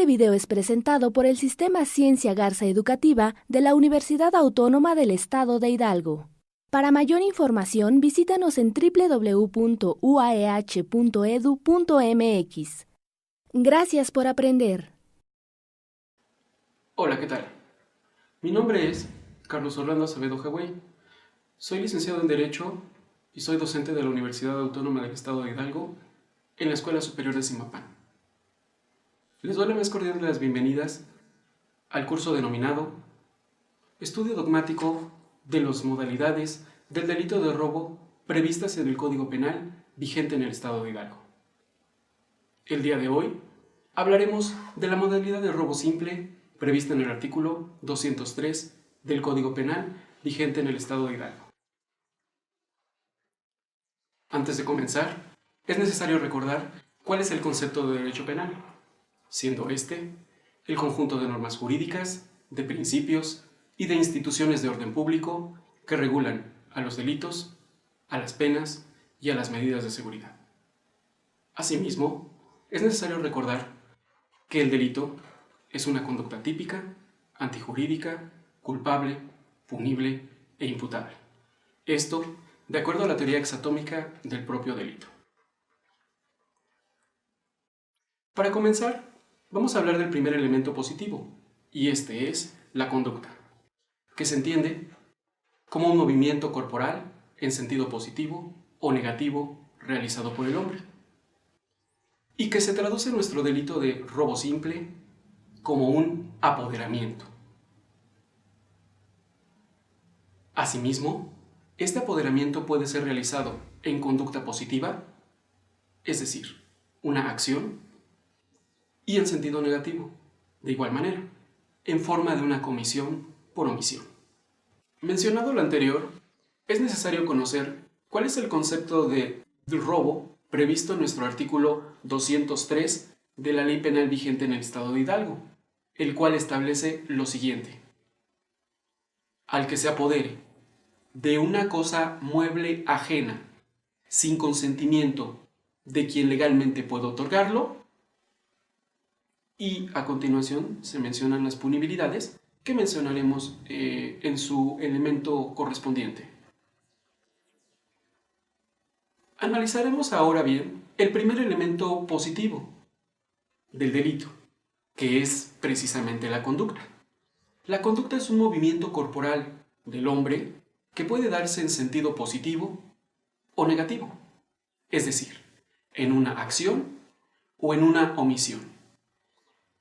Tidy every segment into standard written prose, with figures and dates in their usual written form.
Este video es presentado por el Sistema Ciencia Garza Educativa de la Universidad Autónoma del Estado de Hidalgo. Para mayor información, visítanos en www.uaeh.edu.mx. Gracias por aprender. Hola, ¿qué tal? Mi nombre es Carlos Orlando Acevedo Jagüey. Soy licenciado en Derecho y soy docente de la Universidad Autónoma del Estado de Hidalgo en la Escuela Superior de Zimapán. Les doy la más cordial de las bienvenidas al curso denominado Estudio dogmático de las modalidades del delito de robo previstas en el Código Penal vigente en el Estado de Hidalgo. El día de hoy hablaremos de la modalidad de robo simple prevista en el artículo 203 del Código Penal vigente en el Estado de Hidalgo. Antes de comenzar, es necesario recordar cuál es el concepto de derecho penal, siendo este el conjunto de normas jurídicas, de principios y de instituciones de orden público que regulan a los delitos, a las penas y a las medidas de seguridad. Asimismo, es necesario recordar que el delito es una conducta típica, antijurídica, culpable, punible e imputable. Esto de acuerdo a la teoría exatómica del propio delito. Para comenzar, vamos a hablar del primer elemento positivo, y este es la conducta, que se entiende como un movimiento corporal en sentido positivo o negativo realizado por el hombre, y que se traduce en nuestro delito de robo simple como un apoderamiento. Asimismo, este apoderamiento puede ser realizado en conducta positiva, es decir, una acción, y en sentido negativo, de igual manera, en forma de una comisión por omisión. Mencionado lo anterior, es necesario conocer cuál es el concepto de robo previsto en nuestro artículo 203 de la Ley Penal vigente en el Estado de Hidalgo, el cual establece lo siguiente: al que se apodere de una cosa mueble ajena, sin consentimiento de quien legalmente puede otorgarlo, y a continuación se mencionan las punibilidades que mencionaremos en su elemento correspondiente. Analizaremos ahora bien el primer elemento positivo del delito, que es precisamente la conducta. La conducta es un movimiento corporal del hombre que puede darse en sentido positivo o negativo, es decir, en una acción o en una omisión.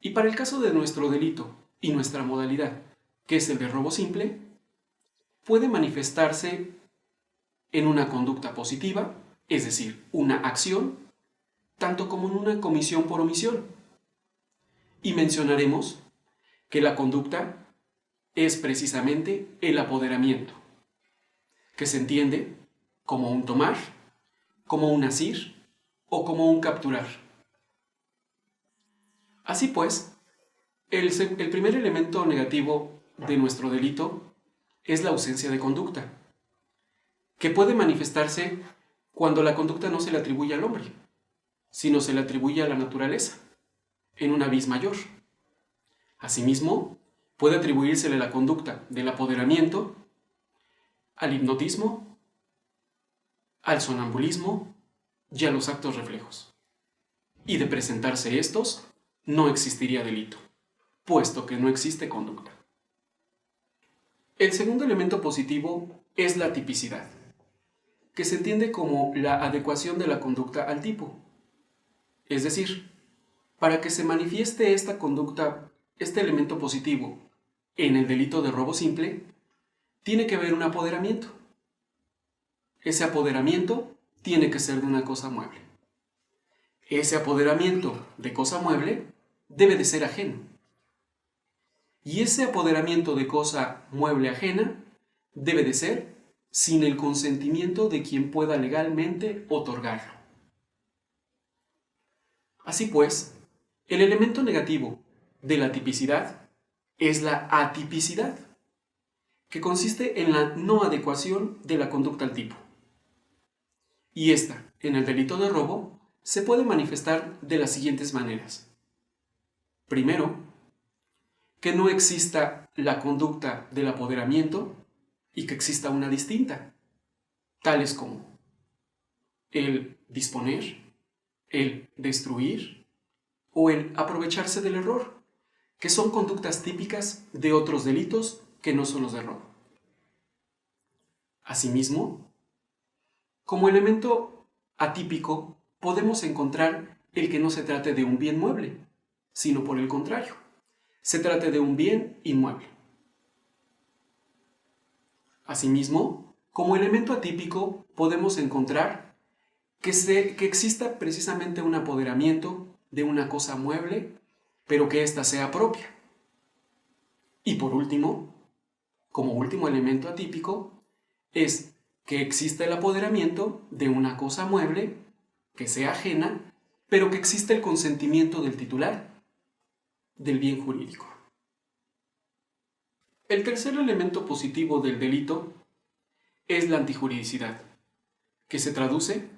Y para el caso de nuestro delito y nuestra modalidad, que es el de robo simple, puede manifestarse en una conducta positiva, es decir, una acción, tanto como en una comisión por omisión. Y mencionaremos que la conducta es precisamente el apoderamiento, que se entiende como un tomar, como un asir o como un capturar. Así pues, el primer elemento negativo de nuestro delito es la ausencia de conducta, que puede manifestarse cuando la conducta no se le atribuye al hombre, sino se le atribuye a la naturaleza, en una vis mayor. Asimismo, puede atribuírsele la conducta del apoderamiento al hipnotismo, al sonambulismo y a los actos reflejos. Y de presentarse estos, no existiría delito, puesto que no existe conducta. El segundo elemento positivo es la tipicidad, que se entiende como la adecuación de la conducta al tipo. Es decir, para que se manifieste esta conducta, este elemento positivo, en el delito de robo simple, tiene que haber un apoderamiento. Ese apoderamiento tiene que ser de una cosa mueble. Ese apoderamiento de cosa mueble debe de ser ajeno. Y ese apoderamiento de cosa mueble ajena debe de ser sin el consentimiento de quien pueda legalmente otorgarlo. Así pues, el elemento negativo de la tipicidad es la atipicidad, que consiste en la no adecuación de la conducta al tipo. Y esta, en el delito de robo, se puede manifestar de las siguientes maneras. Primero, que no exista la conducta del apoderamiento y que exista una distinta, tales como el disponer, el destruir o el aprovecharse del error, que son conductas típicas de otros delitos que no son los de robo. Asimismo, como elemento atípico, podemos encontrar el que no se trate de un bien mueble, sino por el contrario, se trate de un bien inmueble. Asimismo, como elemento atípico, podemos encontrar que exista precisamente un apoderamiento de una cosa mueble, pero que ésta sea propia. Y por último, como último elemento atípico, es que exista el apoderamiento de una cosa mueble que sea ajena, pero que exista el consentimiento del titular del bien jurídico. El tercer elemento positivo del delito es la antijuridicidad, que se traduce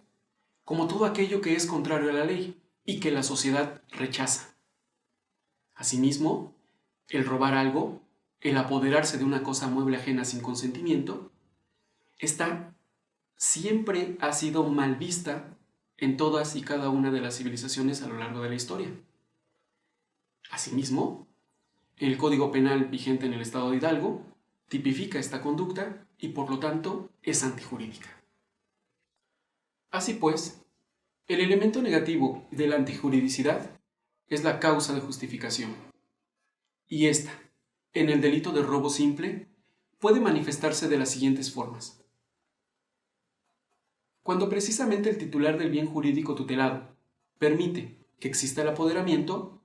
como todo aquello que es contrario a la ley y que la sociedad rechaza. Asimismo, el robar algo, el apoderarse de una cosa mueble ajena sin consentimiento, siempre ha sido mal vista en todas y cada una de las civilizaciones a lo largo de la historia. Asimismo, el Código Penal vigente en el Estado de Hidalgo tipifica esta conducta y por lo tanto es antijurídica. Así pues, el elemento negativo de la antijuridicidad es la causa de justificación. Y esta, en el delito de robo simple, puede manifestarse de las siguientes formas. Cuando precisamente el titular del bien jurídico tutelado permite que exista el apoderamiento,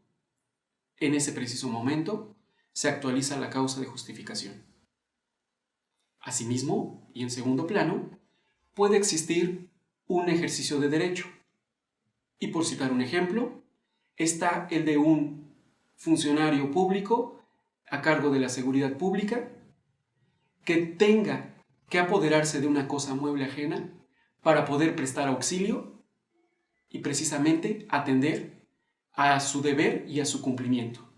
en ese preciso momento se actualiza la causa de justificación. Asimismo, y en segundo plano, puede existir un ejercicio de derecho. Y por citar un ejemplo, está el de un funcionario público a cargo de la seguridad pública que tenga que apoderarse de una cosa mueble ajena para poder prestar auxilio y precisamente atender a su deber y a su cumplimiento.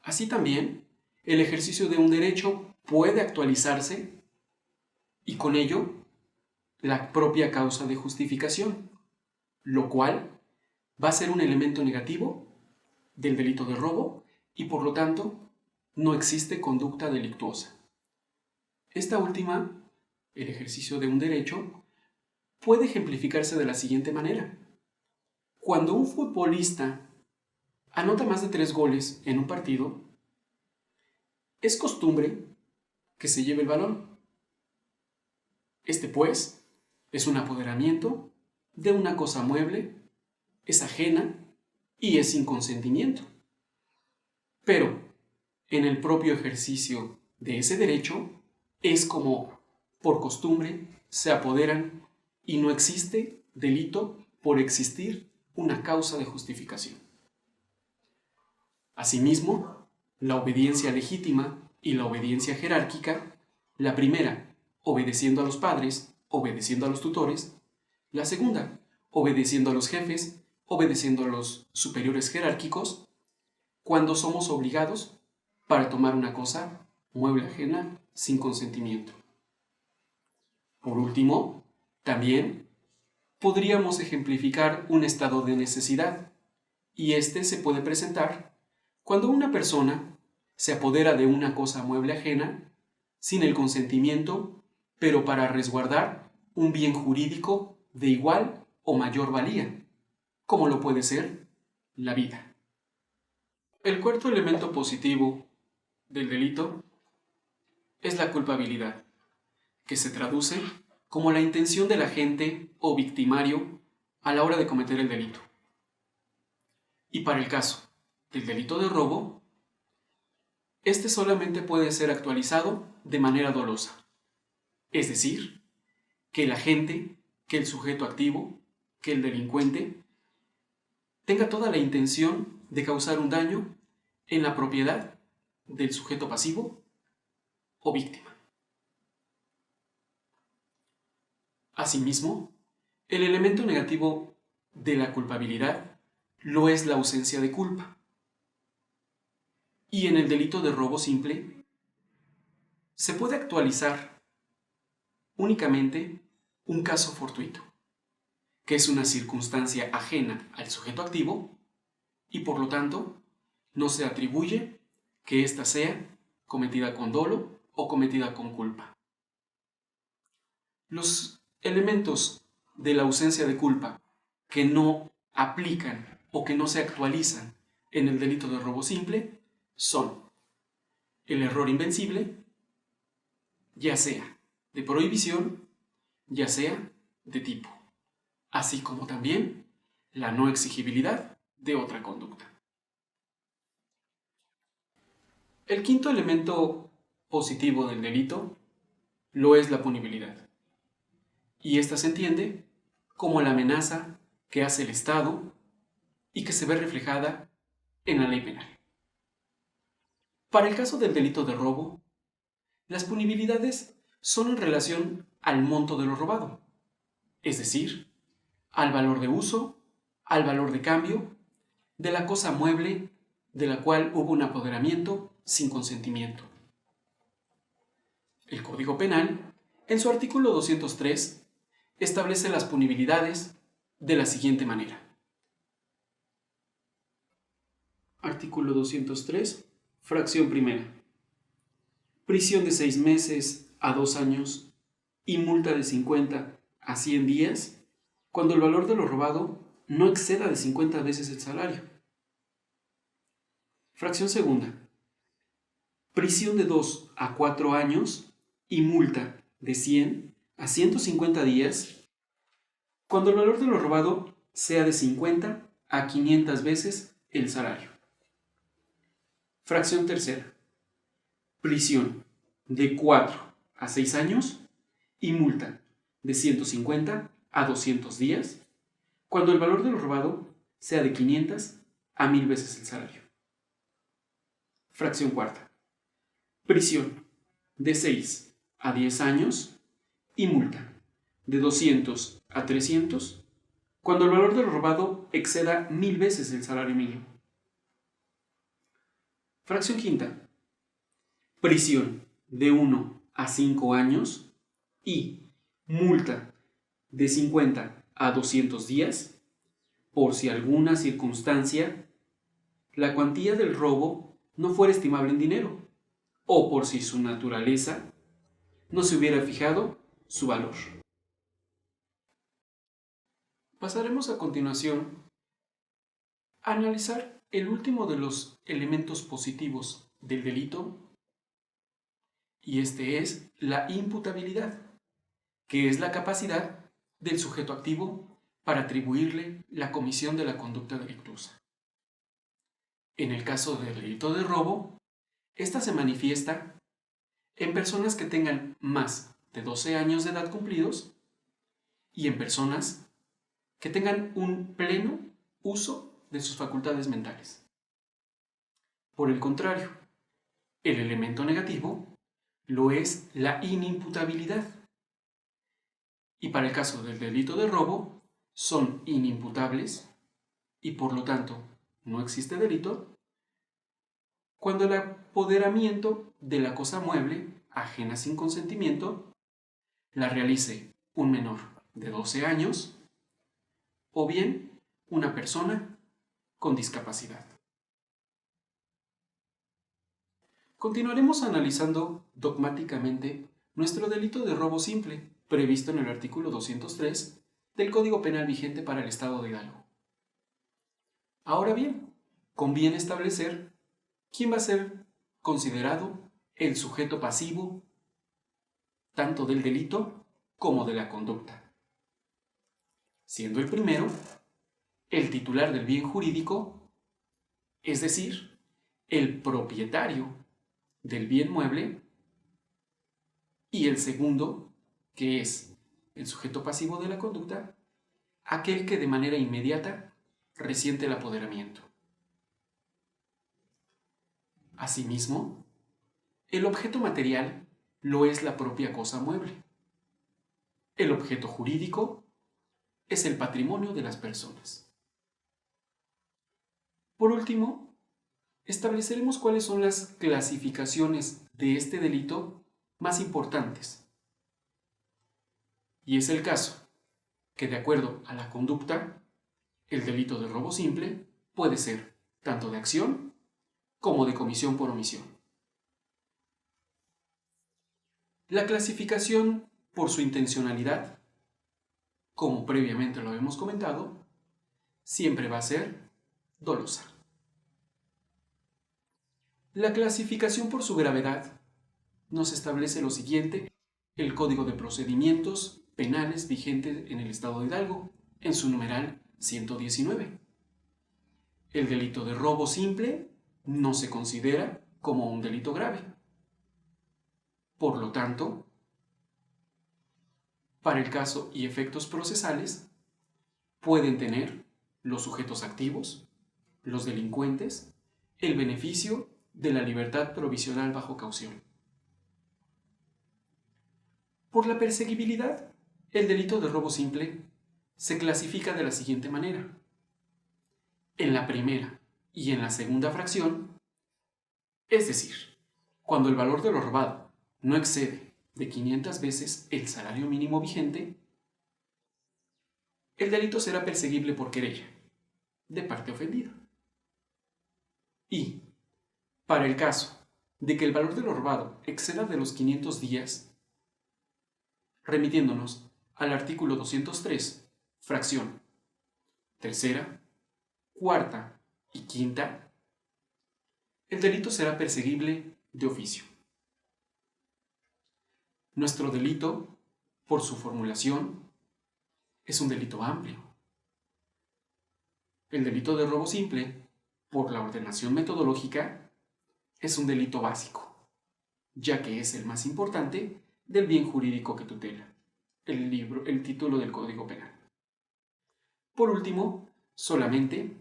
Así también, el ejercicio de un derecho puede actualizarse y con ello la propia causa de justificación, lo cual va a ser un elemento negativo del delito de robo y por lo tanto no existe conducta delictuosa. Esta última, el ejercicio de un derecho, puede ejemplificarse de la siguiente manera. Cuando un futbolista anota más de 3 goles en un partido, es costumbre que se lleve el balón. Este, pues, es un apoderamiento de una cosa mueble, es ajena y es sin consentimiento. Pero, en el propio ejercicio de ese derecho, es como, por costumbre, se apoderan y no existe delito por existir una causa de justificación. Asimismo, la obediencia legítima y la obediencia jerárquica, la primera, obedeciendo a los padres, obedeciendo a los tutores, la segunda, obedeciendo a los jefes, obedeciendo a los superiores jerárquicos, cuando somos obligados para tomar una cosa mueble ajena sin consentimiento. Por último, también podríamos ejemplificar un estado de necesidad, y este se puede presentar cuando una persona se apodera de una cosa mueble ajena sin el consentimiento, pero para resguardar un bien jurídico de igual o mayor valía, como lo puede ser la vida. El cuarto elemento positivo del delito es la culpabilidad, que se traduce como la intención del agente o victimario a la hora de cometer el delito. Y para el caso del delito de robo, este solamente puede ser actualizado de manera dolosa, es decir, que el agente, que el sujeto activo, que el delincuente tenga toda la intención de causar un daño en la propiedad del sujeto pasivo o víctima. Asimismo, el elemento negativo de la culpabilidad lo es la ausencia de culpa. Y en el delito de robo simple, se puede actualizar únicamente un caso fortuito, que es una circunstancia ajena al sujeto activo y por lo tanto no se atribuye que ésta sea cometida con dolo o cometida con culpa. Los elementos de la ausencia de culpa que no aplican o que no se actualizan en el delito de robo simple son el error invencible, ya sea de prohibición, ya sea de tipo, así como también la no exigibilidad de otra conducta. El quinto elemento positivo del delito lo es la punibilidad, y esta se entiende como la amenaza que hace el Estado y que se ve reflejada en la ley penal. Para el caso del delito de robo, las punibilidades son en relación al monto de lo robado, es decir, al valor de uso, al valor de cambio, de la cosa mueble de la cual hubo un apoderamiento sin consentimiento. El Código Penal, en su artículo 203, establece las punibilidades de la siguiente manera. Artículo 203, fracción primera. Prisión de 6 meses a 2 años y multa de 50 a 100 días cuando el valor de lo robado no exceda de 50 veces el salario. Fracción segunda. Prisión de 2 a 4 años y multa de 100 a 150 días cuando el valor de lo robado sea de 50 a 500 veces el salario. Fracción tercera. Prisión de 4 a 6 años y multa de 150 a 200 días cuando el valor de lo robado sea de 500 a 1000 veces el salario. Fracción cuarta. Prisión de 6 a 10 años y multa de 200 a 300 cuando el valor de lo robado exceda 1000 veces el salario mínimo. Fracción quinta. Prisión de 1 a 5 años y multa de 50 a 200 días por si alguna circunstancia la cuantía del robo no fuera estimable en dinero o por si su naturaleza no se hubiera fijado su valor. Pasaremos a continuación a analizar el último de los elementos positivos del delito, y este es la imputabilidad, que es la capacidad del sujeto activo para atribuirle la comisión de la conducta delictuosa. En el caso del delito de robo, esta se manifiesta en personas que tengan más de 12 años de edad cumplidos y en personas que tengan un pleno uso de sus facultades mentales. Por el contrario, el elemento negativo lo es la inimputabilidad. Y para el caso del delito de robo, son inimputables y por lo tanto no existe delito cuando el apoderamiento de la cosa mueble ajena sin consentimiento la realice un menor de 12 años o bien una persona con discapacidad. Continuaremos analizando dogmáticamente nuestro delito de robo simple, previsto en el artículo 203 del Código Penal vigente para el Estado de Hidalgo. Ahora bien, conviene establecer quién va a ser considerado el sujeto pasivo tanto del delito como de la conducta, siendo el primero el titular del bien jurídico, es decir, el propietario del bien mueble, y el segundo, que es el sujeto pasivo de la conducta, aquel que de manera inmediata resiente el apoderamiento. Asimismo, el objeto material lo es la propia cosa mueble. El objeto jurídico es el patrimonio de las personas. Por último, estableceremos cuáles son las clasificaciones de este delito más importantes. Y es el caso que, de acuerdo a la conducta, el delito de robo simple puede ser tanto de acción como de comisión por omisión. La clasificación por su intencionalidad, como previamente lo hemos comentado, siempre va a ser dolosa. La clasificación por su gravedad nos establece lo siguiente: el Código de Procedimientos Penales vigente en el Estado de Hidalgo, en su numeral 119. El delito de robo simple no se considera como un delito grave. Por lo tanto, para el caso y efectos procesales, pueden tener los sujetos activos, los delincuentes, el beneficio de la libertad provisional bajo caución. Por la perseguibilidad, el delito de robo simple se clasifica de la siguiente manera. En la primera y en la segunda fracción, es decir, cuando el valor de lo robado no excede de 500 veces el salario mínimo vigente, el delito será perseguible por querella de parte ofendida. Y, para el caso de que el valor de lo robado exceda de los 500 días, remitiéndonos al artículo 203, fracción tercera, cuarta y quinta, el delito será perseguible de oficio. Nuestro delito, por su formulación, es un delito amplio. El delito de robo simple, por la ordenación metodológica, es un delito básico, ya que es el más importante del bien jurídico que tutela, el título del Código Penal. Por último, solamente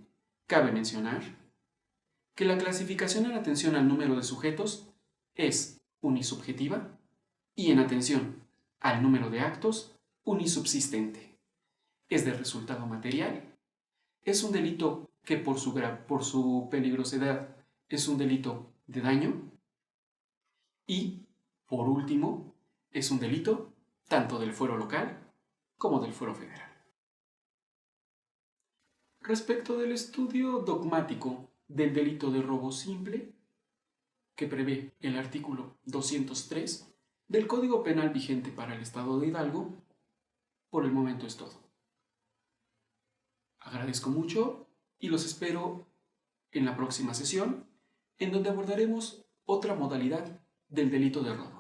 cabe mencionar que la clasificación en atención al número de sujetos es unisubjetiva y en atención al número de actos unisubsistente. Es de resultado material. Es un delito que por su peligrosidad es un delito de daño. Y, por último, es un delito tanto del fuero local como del fuero federal. Respecto del estudio dogmático del delito de robo simple, que prevé el artículo 203 del Código Penal vigente para el Estado de Hidalgo, por el momento es todo. Agradezco mucho y los espero en la próxima sesión, en donde abordaremos otra modalidad del delito de robo.